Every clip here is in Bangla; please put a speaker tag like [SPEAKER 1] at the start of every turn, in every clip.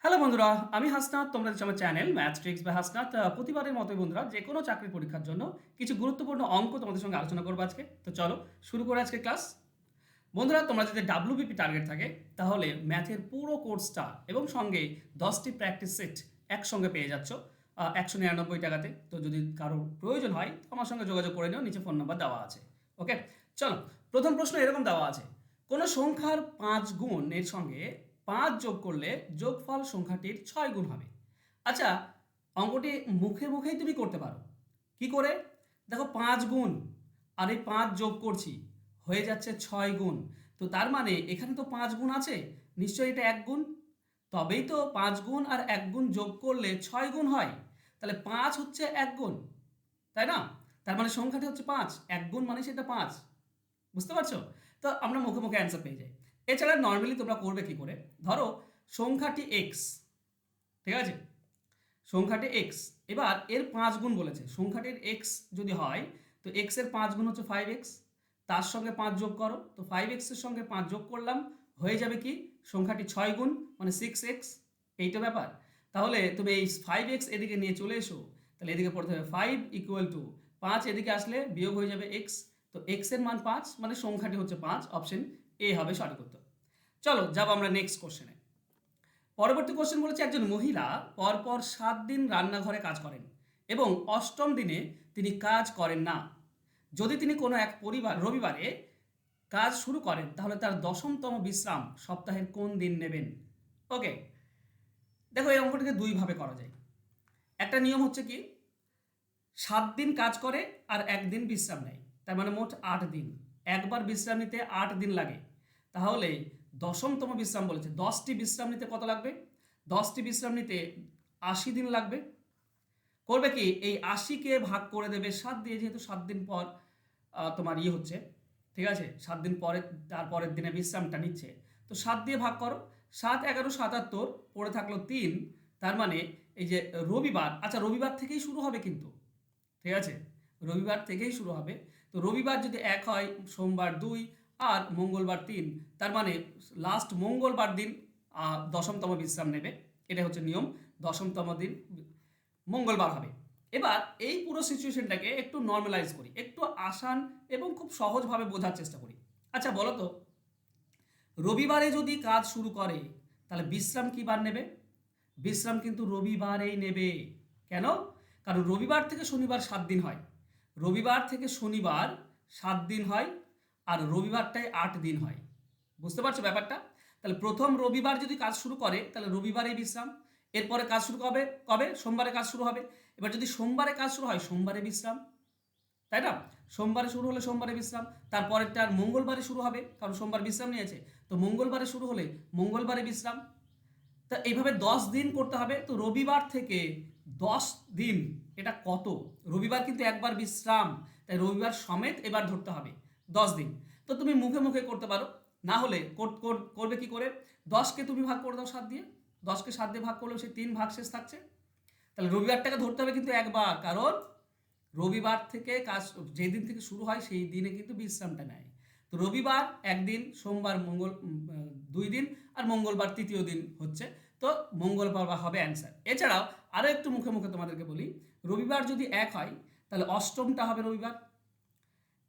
[SPEAKER 1] হ্যালো বন্ধুরা, আমি হাসনাত। তোমরা দেখছো আমার channel math tricks by Hasnat. প্রতিবারের মতোই বন্ধুরা, যেকোনো চাকরির পরীক্ষার জন্য কিছু গুরুত্বপূর্ণ অঙ্ক তোমাদের সঙ্গে আলোচনা করবো আজকে। তো চলো শুরু করে আজকে ক্লাস। বন্ধুরা, তোমরা যদি WBP টার্গেট থাকে তাহলে ম্যাথের পুরো কোর্সটা এবং সঙ্গে 10টি প্র্যাকটিস সেট একসঙ্গে পেয়ে যাচ্ছ 199 টাকাতে। তো যদি কারো প্রয়োজন হয় তো আমার সঙ্গে যোগাযোগ করে নিও, নিচে ফোন নাম্বার দেওয়া আছে। ওকে, চলো। প্রথম প্রশ্ন এরকম দেওয়া আছে, কোনো সংখ্যার 5 গুণ এর সঙ্গে 5 যোগ করলে যোগফল সংখ্যাটির 6 গুণ হবে। আচ্ছা, অঙ্কটি মুখে মুখেই তুমি করতে পারো। কি করে? দেখো, 5 গুণ আর এই 5 যোগ করছি, হয়ে যাচ্ছে 6 গুণ। তো তার মানে এখানে তো 5 গুণ আছে, নিশ্চয়ই এটা 1 গুণ। তবেই তো 5 গুণ আর 1 গুণ যোগ করলে 6 গুণ হয়। তাহলে 5 হচ্ছে 1 গুণ, তাই না? তার মানে সংখ্যাটি হচ্ছে 5, 1 গুণ মানে সেটা 5। বুঝতে পারছো? তো আমরা মুখে মুখে অ্যান্সার পেয়ে যাই। এছাড়া নর্মালি তোমরা করবে কি করে? ধরো সংখ্যাটি এক্স, ঠিক আছে? সংখ্যাটি এক্স, এবার এর 5 গুণ বলেছে। সংখ্যাটির এক্স যদি হয় তো এক্স এর 5 গুণ হচ্ছে 5x, তার সঙ্গে 5 যোগ করো, তো 5x এর সঙ্গে 5 যোগ করলাম, হয়ে যাবে কি সংখ্যাটি 6 গুণ মানে 6x। এইটা ব্যাপার। তাহলে তুমি এই 5x এদিকে নিয়ে চলে এসো, তাহলে এদিকে পড়তে হবে 5 ইকুয়াল টু 5, এদিকে আসলে বিয়োগ হয়ে যাবে x। তো x এর মান 5 মানে সংখ্যাটি হচ্ছে 5, অপশন এ হবে সঠিক উত্তর। চলো যাব আমরা নেক্সট কোশ্চেনে। পরবর্তী কোশ্চেন বলেছে, একজন মহিলা পরপর 7 দিন রান্নাঘরে কাজ করেন এবং 8ম দিনে তিনি কাজ করেন না। যদি তিনি কোনো এক রবিবারে কাজ শুরু করেন তাহলে তার 10মতম বিশ্রাম সপ্তাহের কোন দিন নেবেন? ওকে, দেখো এই অঙ্কটিকে দুইভাবে করা যায়। একটা নিয়ম হচ্ছে কি, 7 দিন কাজ করে আর 1 দিন বিশ্রাম নেয়, তার মানে মোট 8 দিন। একবার বিশ্রাম নিতে 8 দিন লাগে। তাহলে 10মতম বিশ্রাম বলেছে, 10টি বিশ্রাম নিতে কত লাগবে? 10টি বিশ্রাম নিতে 80 দিন লাগবে। করবে কি, এই 80কে ভাগ করে দেবে 7 দিয়ে, যেহেতু 7 দিন পর তোমার হচ্ছে, ঠিক আছে? 7 দিন পরে তারপরের দিনে বিশ্রামটা নিচ্ছে। তো 7 দিয়ে ভাগ করো, 7 11 77, পড়ে থাকলো 3। তার মানে এই যে রবিবার, আচ্ছা রবিবার থেকেই শুরু হবে কিন্তু, ঠিক আছে? রবিবার থেকেই শুরু হবে। তো রবিবার যদি 1 হয়, সোমবার 2 আর মঙ্গলবার 3, তার মানে লাস্ট মঙ্গলবার দিন 10মতম বিশ্রাম নেবে। এটা হচ্ছে নিয়ম, 10মতম দিন মঙ্গলবার হবে। এবার এই পুরো সিচুয়েশনটাকে একটু নর্মালাইজ করি, একটু আসান এবং খুব সহজভাবে বোঝার চেষ্টা করি। আচ্ছা বলো তো, রবিবারে যদি কাজ শুরু করে তাহলে বিশ্রাম কি বার নেবে? বিশ্রাম কিন্তু রবিবারেই নেবে। কেন? কারণ রবিবার থেকে শনিবার 7 দিন হয়, রবিবার থেকে শনিবার 7 দিন হয়, আর রবিবারটায় 8 দিন হয়। বুঝতে পারছো ব্যাপারটা? তাহলে প্রথম রবিবার যদি কাজ শুরু করে তাহলে রবিবারেই বিশ্রাম, এরপরে কাজ শুরু কবে কবে সোমবারে কাজ শুরু হবে। এবার যদি সোমবারে কাজ শুরু হয় সোমবারে বিশ্রাম, তাই না? সোমবারে শুরু হলে সোমবারে বিশ্রাম, তারপরেরটা আর মঙ্গলবারে শুরু হবে কারণ সোমবার বিশ্রাম নিয়েছে, তো মঙ্গলবারে শুরু হলে মঙ্গলবারে বিশ্রাম। তা এইভাবে 10 দিন করতে হবে। তো রবিবার থেকে 10 দিন, এটা কত? রবিবার কিন্তু একবার বিশ্রাম, তাই রবিবার সমেত এবার ধরতে হবে 10 দিন। তো তুমি মুখে মুখে করতে পারো, না হলে করবে কি করে, 10কে তুমি ভাগ করে দাও 7 দিয়ে, 10কে 7 দিয়ে ভাগ করলেও সে 3 ভাগ শেষ থাকছে। তাহলে রবিবারটাকে ধরতে হবে কিন্তু একবার, কারণ রবিবার থেকে কাজ যেদিন থেকে শুরু হয় সেই দিনে কিন্তু বিশ্রামটা নেয়। তো রবিবার 1 দিন, সোমবার 2 দিন, আর মঙ্গলবার তৃতীয় দিন হচ্ছে। তো মঙ্গলবার হবে অ্যান্সার। এছাড়াও আরও একটু মুখে মুখে তোমাদেরকে বলি, রবিবার যদি 1 হয় তাহলে অষ্টমটা হবে রবিবার।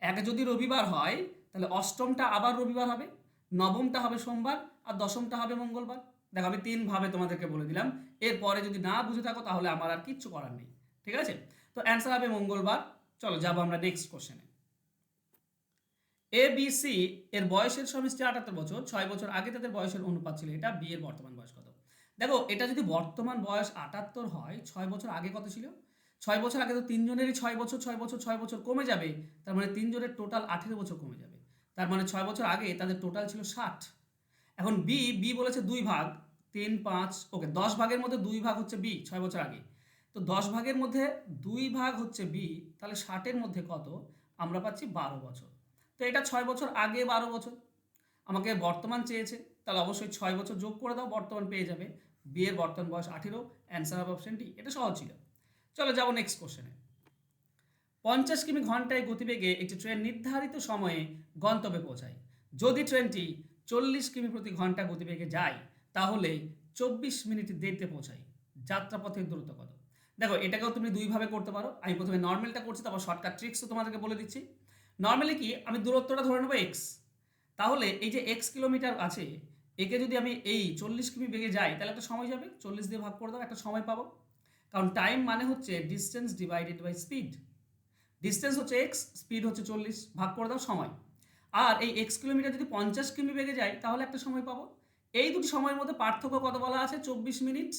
[SPEAKER 1] 1 যদি রবিবার হয় তাহলে অষ্টমটা আবার রবিবার হবে, নবমটা হবে সোমবার, আর দশমটা হবে মঙ্গলবার। দেখো আমি 3ভাবে তোমাদেরকে বলে দিলাম, এরপরে যদি না বুঝে থাকো তাহলে আমার আর কিচ্ছু করার নেই, ঠিক আছে? তো অ্যান্সার হবে মঙ্গলবার। চলো যাবো আমরা নেক্সট কোশ্চেনে। ABC এর বয়সের সমষ্টি 78 বছর, 6 বছর আগে তাদের বয়সের অনুপাত ছিল এটা, বি এর বর্তমান বয়স কত? দেখো এটা যদি বর্তমান বয়স 78 হয়, 6 বছর আগে কত ছিল? 6 বছর আগে তো তিনজনেরই 6 বছর 6 বছর 6 বছর কমে যাবে, তার মানে তিনজনের টোটাল 18 বছর কমে যাবে। তার মানে 6 বছর আগে তাদের টোটাল ছিল 60। এখন বি বি বলেছে 2 ভাগ, 3 5, ওকে 10 ভাগের মধ্যে 2 ভাগ হচ্ছে বি 6 বছর আগে। তো 10 ভাগের মধ্যে 2 ভাগ হচ্ছে বি, তাহলে 60-এর মধ্যে কত? আমরা পাচ্ছি 12 বছর। তো এটা 6 বছর আগে, 12 বছর। আমাকে বর্তমান চেয়েছে, তাহলে অবশ্যই 6 বছর যোগ করে দাও, বর্তমান পেয়ে যাবে। বি এর বর্তমান বয়স 18, অ্যান্সার হবে অপশন ডি। এটা সহজ ছিল। চলো যাবো নেক্সট কোশ্চেনে। 50 কিমি ঘন্টায় গতিবেগে একটি ট্রেন নির্ধারিত সময়ে গন্তব্যে পৌঁছায়। যদি ট্রেনটি 40 কিমি প্রতি ঘন্টা গতিবেগে যায় তাহলে 24 মিনিট দেরিতে পৌঁছাই। যাত্রাপথের দূরত্ব কত? দেখো এটাকেও তুমি দুইভাবে করতে পারো। আমি প্রথমে নর্মালটা করছি, তারপর শর্টকাট ট্রিক্সও তোমাদেরকে বলে দিচ্ছি। নর্মালি কি, আমি দূরত্বটা ধরে নেবো এক্স। তাহলে এই যে এক্স কিলোমিটার আছে, একে যদি আমি এই 40 কিমি বেগে যাই তাহলে একটা সময় যাবে, 40 দিয়ে ভাগ করে দাও, একটা সময় পাবো। কারণ টাইম মানে হচ্ছে distance divided by speed. Distance হচ্ছে এক্স, স্পিড হচ্ছে 40, ভাগ করে দাও সময়। আর এই এক্স কিলোমিটার যদি 50 কিমি বেগে যায় তাহলে একটা সময় পাবো। এই দুটি সময়ের মধ্যে পার্থক্য কত বলা আছে? 24 মিনিট,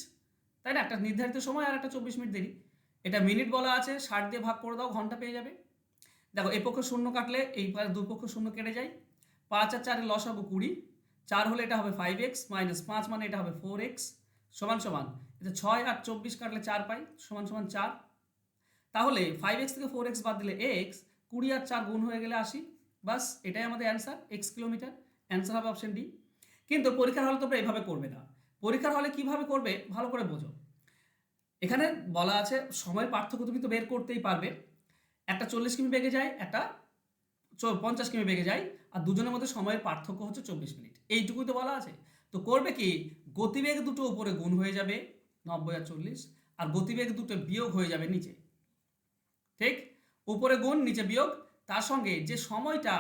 [SPEAKER 1] তাই না? একটা নির্ধারিত সময় আর একটা 24 মিনিট দেরি। এটা মিনিট বলা আছে, 60 দিয়ে ভাগ করে দাও, ঘন্টা পেয়ে যাবে। দেখো এই পক্ষ শূন্য কাটলে এই দুই পক্ষ শূন্য কেটে যায়। 5 আর 4 লসাগু 20, 4 হলে এটা হবে 5x মাইনাস 5 মানে এটা হবে 4x সমান সমান এটা 6 আর 24 কাটলে 4 পাই সমান সমান 4। তাহলে 5x থেকে 4x বাদ দিলে x, 20 আর 4 গুণ হয়ে গেলে 80। বাস এটাই আমাদের অ্যান্সার, এক্স কিলোমিটার। অ্যান্সার হবে অপশন ডি। কিন্তু পরীক্ষার হলে তোমরা এইভাবে করবে না। পরীক্ষার হলে কিভাবে করবে ভালো করে বোঝো। এখানে বলা আছে সময়ের পার্থক্য তুমি তো বের করতেই পারবে। একটা 40 কিমি বেগে যায়, একটা 50 কিমি বেগে যায়, আর দুজনের মধ্যে সময়ের পার্থক্য হচ্ছে 24 মিনিট। এইটুকুই তো বলা আছে। তো করবে কি, গতিবেগ দুটো উপরে গুণ হয়ে যাবে 90 আর 40, আর গতিবেগ দুটো বিয়োগ হয়ে যাবে নিচে। ঠিক, উপরে গুণ নিচে বিয়োগ, তার সঙ্গে যে সময়টা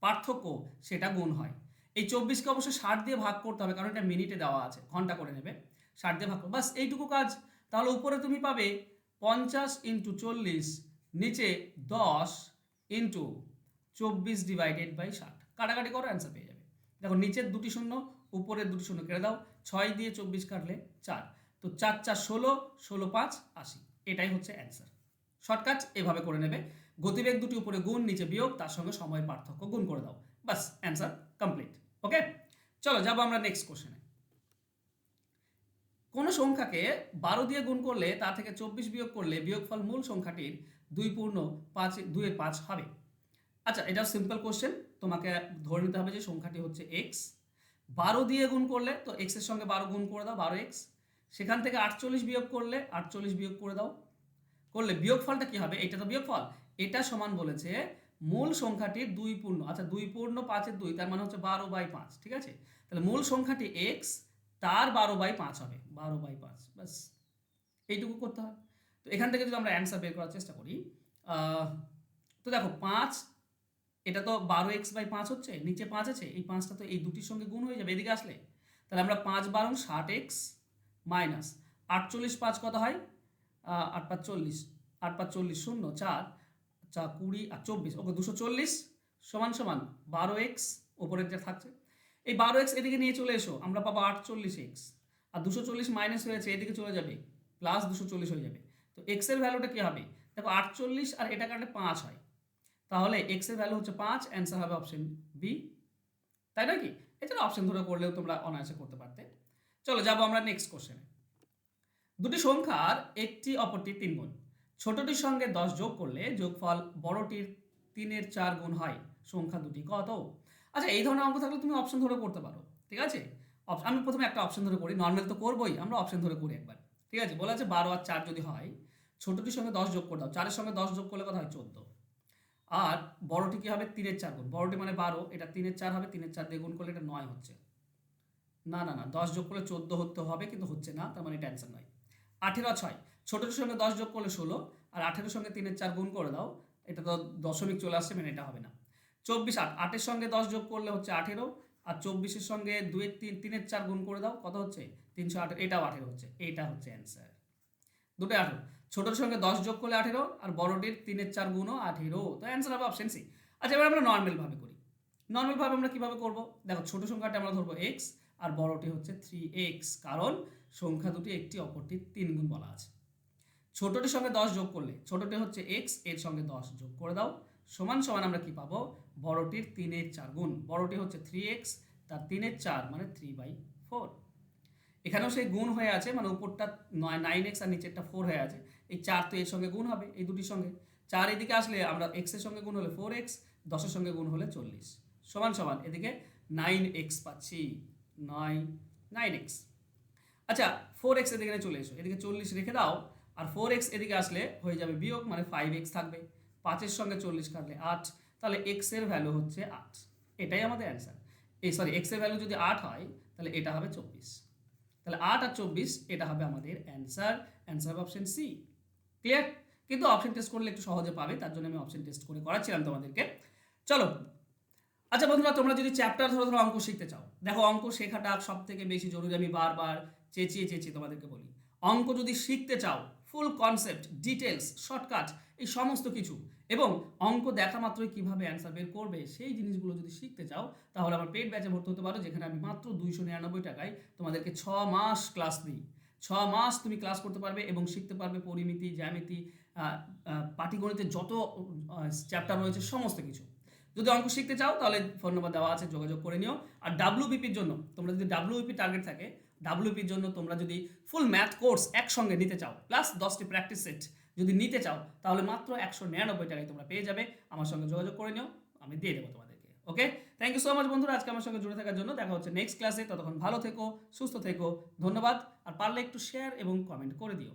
[SPEAKER 1] পার্থক্য সেটা গুণ হয়। এই 24কে অবশ্যই 60 দিয়ে ভাগ করতে হবে, কারণ এটা মিনিটে দেওয়া আছে, ঘন্টা করে নেবে। 60 দিয়ে ভাগ করো, বাস এইটুকু কাজ। তাহলে উপরে তুমি পাবে 50 ইন্টু 40, নিচে 10 ইন্টু 24 ডিভাইডেড বাই 60। কাটাকাটি করো, অ্যান্সার পেয়ে যাবে। দেখো নিচের দুটি শূন্য, উপরের দুটি শূন্য কেটে দাও, 6 দিয়ে 24 কাটলে 4, তো 4 4 16, 16 5 80। এটাই হচ্ছে অ্যান্সার। শর্টকাট এভাবে করে নেবে, গতিবেগ দুটি উপরে গুণ নিচে বিয়োগ, তার সঙ্গে সময়ের পার্থক্য গুণ করে দাও, বাস অ্যান্সার কমপ্লিট। ওকে, চলো যাবো আমরা নেক্সট কোশ্চেনে। কোনো সংখ্যাকে 12 দিয়ে গুণ করলে তা থেকে 24 বিয়োগ করলে বিয়োগফল মূল সংখ্যাটির 2 হবে। আচ্ছা, এটা সিম্পল কোশ্চেন। তোমাকে ধরে নিতে হবে যে সংখ্যাটি হচ্ছে এক্স। 12 দিয়ে গুণ করলে তো এক্সের সঙ্গে 12 গুণ করে দাও, 12x। সেখান থেকে 48 বিয়োগ করলে 48 বিয়োগ করে দাও, করলে বিয়োগফলটা কি হবে? এটা তো বিয়োগফল, এটা সমান বলেছে মূল সংখ্যাটির 2 পূর্ণ, আচ্ছা 2 পূর্ণ 5-এর 2, তার মানে হচ্ছে 12/5। ঠিক আছে, তাহলে মূল সংখ্যাটি এক্স, তার 12/5 হবে, 12/5। বাস এইটুকু করতে হয়। তো এখান থেকে যদি আমরা অ্যান্সার বের করার চেষ্টা করি, তো দেখো 5, এটা তো 12x/5 হচ্ছে, নিচে 5 আছে, এই 5টা তো এই দুটির সঙ্গে গুণ হয়ে যাবে এদিকে আসলে। তাহলে আমরা 5 12 60x মাইনাস 48 5 কত হয়? 8 5 40, 8 5 40 0 4 4 20 আর 24, ওকে 240 সমান সমান 12x, ওপরের যা থাকছে এই 12x এদিকে নিয়ে চলে এসো, আমরা পাবো 48x, আর 240 মাইনাস হয়েছে এদিকে চলে যাবে, প্লাস 240 হয়ে যাবে। তো x এর ভ্যালুটা কি হবে? দেখো 48 আর এটা কাটলে 5 হয়, তাহলে x এর ভ্যালু হচ্ছে 5, অ্যান্সার হবে অপশন বি। তাই নাকি? এছাড়া অপশন ধরে করলেও তোমরা অনায়াসে করতে পারতে। চলো যাবো আমরা নেক্সট কোশ্চেনে। দুটি সংখ্যার একটি অপরটির 3 গুণ, ছোটটির সঙ্গে 10 যোগ করলে যোগফল বড়টির 3-এর 4 গুণ হয়, সংখ্যা দুটি কত? আচ্ছা, এই ধরনের অঙ্ক থাকলে তুমি অপশন ধরে করতে পারো। ঠিক আছে, আমি প্রথমে একটা অপশন ধরে করি, নর্মাল তো করবোই, আমরা অপশন ধরে করি একবার। ঠিক আছে, বলা আছে 12 আর 4 যদি হয়, ছোটটির সঙ্গে 10 যোগ করে দাও, 4-এর সঙ্গে 10 যোগ করলে কত হয়? 14। আর বড়টি কি হবে? 3-এর 4 গুণ, বড়টি মানে 12, এটা 3-এর 4 হবে, 3-এর 4 দিয়ে গুণ করলে এটা 9 হচ্ছে। না না না, 10 যোগ করলে 14 হতে হবে, কিন্তু হচ্ছে না, তার মানে এটা অ্যান্সার নয়। 18 আর 6, ছোটটির সঙ্গে 10 যোগ করলে 16, আর 18-এর সঙ্গে 3-এর 4 গুণ করে দাও, এটা তো দশমিক চলে আসছে, মানে এটা হবে না। 24 8, 8-এর সঙ্গে 10 যোগ করলে হচ্ছে 18, আর 24-এর সঙ্গে 3-এর 4 গুণ করে দাও, কত হচ্ছে? 318, এটাও 18 হচ্ছে, এইটা হচ্ছে অ্যান্সার। দুটো 18, ছোটোর সঙ্গে 10 যোগ করলে 18, আর বড়টির 3-এর 4 গুণও 18, তো অ্যান্সার হবে অপশন সি। আচ্ছা, এবার আমরা নর্মালভাবে করি। নর্মালভাবে আমরা কীভাবে করবো? দেখো ছোট সংখ্যাটা আমরা ধরবো এক্স, আর বড়টি হচ্ছে 3x, কারণ সংখ্যা দুটি একটি অপরটির 3 গুণ বলা আছে। ছোটটির সঙ্গে 10 যোগ করলে, ছোটটি হচ্ছে x, এর সঙ্গে 10 যোগ করে দাও, সমান সমান আমরা কি পাবো? বড়টির 3-এর 4 গুণ, বড়টি হচ্ছে 3x, তার 3-এর 4 মানে 3/4। এখানেও সেই গুণ হয়ে আছে, মানে উপরটা 9x আর নিচেরটা 4 হয়ে আছে, এই 4 তো এর সঙ্গে গুণ হবে, এই দুটির সঙ্গে 4 এদিকে আসলে আমরা x এর সঙ্গে গুণ হলে 4x, 10-এর সঙ্গে গুণ হলে 40, সমান সমান এদিকে 9x পাচ্ছি, 9x। আচ্ছা, 4x এদিকে চলে এসো, এদিকে 40 রেখে দাও, আর 4x এদিকে আসলে হয়ে যাবে বিয়োগ, মানে 5x থাকবে, 5-এর সঙ্গে 40 কাটলে 8, তাহলে x এর ভ্যালু হচ্ছে 8। এটাই আমাদের অ্যান্সার। সরি, x এর ভ্যালু যদি 8 হয় তাহলে এটা হবে 24। তাহলে 8 আর 24 এটা হবে আমাদের অ্যান্সার হবে অপশন সি। ক্লিয়ার? কিন্তু অপশন টেস্ট করলে একটু সহজে পাবে, তার জন্য আমি অপশন টেস্ট করে করাচ্ছিলাম তোমাদেরকে। চলো, আচ্ছা বন্ধুরা, তোমরা যদি চ্যাপ্টার ধরে ধরে অঙ্ক শিখতে চাও, দেখো অঙ্ক শেখাটা সব থেকে বেশি জরুরি। আমি বারবার চেঁচিয়ে তোমাদেরকে বলি, অঙ্ক যদি শিখতে চাও, ফুল কনসেপ্ট, ডিটেলস, শর্টকাট, এই সমস্ত কিছু, এবং অঙ্ক দেখা মাত্রই কীভাবে অ্যান্সার বের করবে সেই জিনিসগুলো যদি শিখতে চাও, তাহলে আমার পেড ব্যাচে ভর্তি হতে পারো, যেখানে আমি মাত্র 299 টাকায় তোমাদেরকে 6 মাস ক্লাস দিই। 6 মাস তুমি ক্লাস করতে পারবে এবং শিখতে পারবে পরিমিতি, জ্যামিতি, পাটিগণিতের যত চ্যাপ্টার রয়েছে সমস্ত কিছু। যদি অঙ্ক শিখতে চাও তাহলে ফোন নাম্বার দেওয়া আছে, যোগাযোগ করে নিও। আর ডাব্লিউবিপির জন্য তোমরা যদি ডাব্লিউবিপি টার্গেট থাকে, ডাব্লিউবিপির জন্য তোমরা যদি ফুল ম্যাথ কোর্স একসঙ্গে নিতে চাও, প্লাস 10টি প্র্যাকটিস সেট যদি নিতে চাও, তাহলে মাত্র 199 টাকায় তোমরা পেয়ে যাবে। আমার সঙ্গে যোগাযোগ করে নিও, আমি দিয়ে দেবো তোমাদেরকে। ওকে, থ্যাংক ইউ সো মাচ বন্ধুরা, আজকে আমার সঙ্গে জুড়ে থাকার জন্য। দেখা হচ্ছে নেক্সট ক্লাসে, ততক্ষণ ভালো থেকো, সুস্থ থেকো, ধন্যবাদ। আর পারলে একটু শেয়ার এবং কমেন্ট করে দিও।